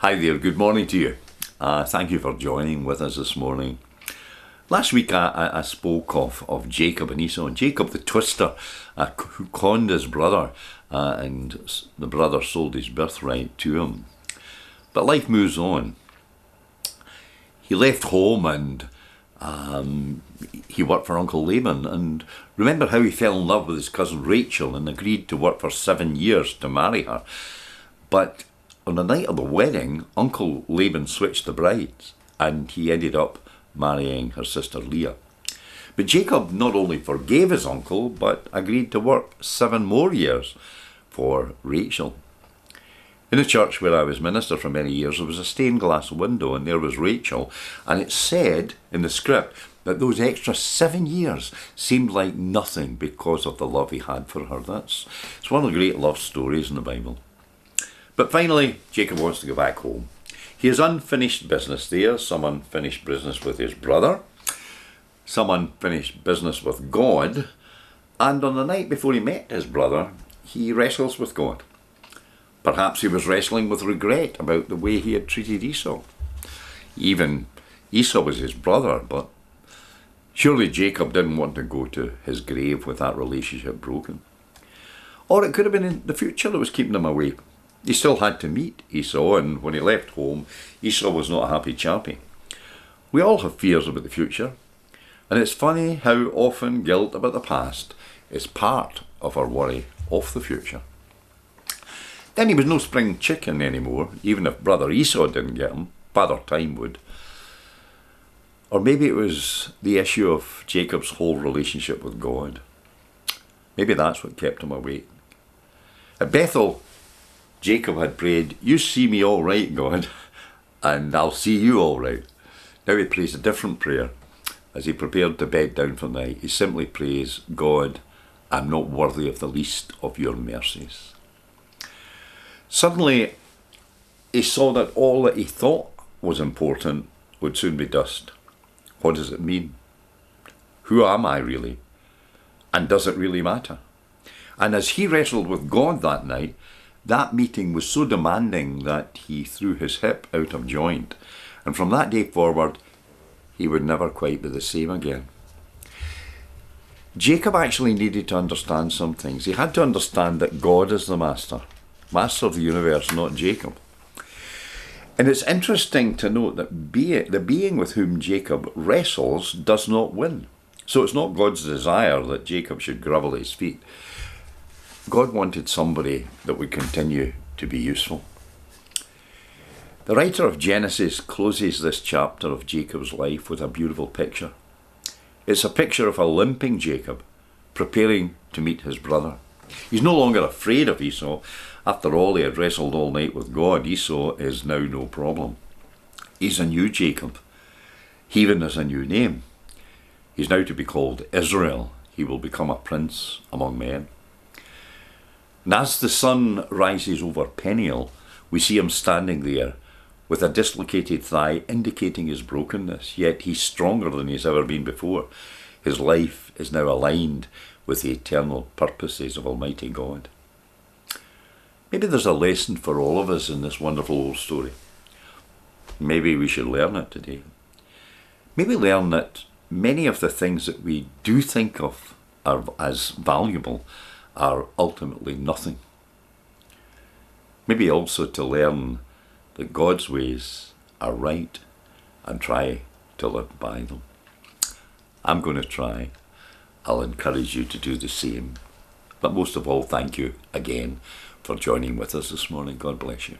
Hi there, good morning to you. Thank you for joining with us this morning. Last week I spoke of Jacob and Esau. Jacob the twister who conned his brother and the brother sold his birthright to him. But life moves on. He left home and he worked for Uncle Laban, and remember how he fell in love with his cousin Rachel and agreed to work for 7 years to marry her. But on the night of the wedding, Uncle Laban switched the brides and he ended up marrying her sister Leah. But Jacob not only forgave his uncle, but agreed to work 7 more years for Rachel. In the church where I was minister for many years, there was a stained glass window and there was Rachel, and it said in the script that those extra 7 years seemed like nothing because of the love he had for her. It's one of the great love stories in the Bible. But finally, Jacob wants to go back home. He has unfinished business there, some unfinished business with his brother, some unfinished business with God, and on the night before he met his brother, he wrestles with God. Perhaps he was wrestling with regret about the way he had treated Esau. Even Esau was his brother, but surely Jacob didn't want to go to his grave with that relationship broken. Or it could have been in the future that was keeping him away. He still had to meet Esau, and when he left home, Esau was not a happy chappie. We all have fears about the future, and it's funny how often guilt about the past is part of our worry of the future. Then he was no spring chicken anymore, even if brother Esau didn't get him, Father Time would. Or maybe it was the issue of Jacob's whole relationship with God. Maybe that's what kept him awake. At Bethel, Jacob had prayed, "You see me all right, God, and I'll see you all right." Now he prays a different prayer. As he prepared to bed down for the night, he simply prays, "God, I'm not worthy of the least of your mercies." Suddenly, he saw that all that he thought was important would soon be dust. What does it mean? Who am I really? And does it really matter? And as he wrestled with God that night, that meeting was so demanding that he threw his hip out of joint. And from that day forward, he would never quite be the same again. Jacob actually needed to understand some things. He had to understand that God is the master of the universe, not Jacob. And it's interesting to note that the being with whom Jacob wrestles does not win. So it's not God's desire that Jacob should grovel at his feet. God wanted somebody that would continue to be useful. The writer of Genesis closes this chapter of Jacob's life with a beautiful picture. It's a picture of a limping Jacob preparing to meet his brother. He's no longer afraid of Esau. After all, he had wrestled all night with God. Esau is now no problem. He's a new Jacob. He even has a new name. He's now to be called Israel. He will become a prince among men. And as the sun rises over Peniel, we see him standing there with a dislocated thigh indicating his brokenness, yet he's stronger than he's ever been before. His life is now aligned with the eternal purposes of Almighty God. Maybe there's a lesson for all of us in this wonderful old story. Maybe we should learn it today. Maybe learn that many of the things that we do think of as valuable are ultimately nothing. Maybe also to learn that God's ways are right and try to live by them. I'm going to try. I'll encourage you to do the same. But most of all, thank you again for joining with us this morning. God bless you.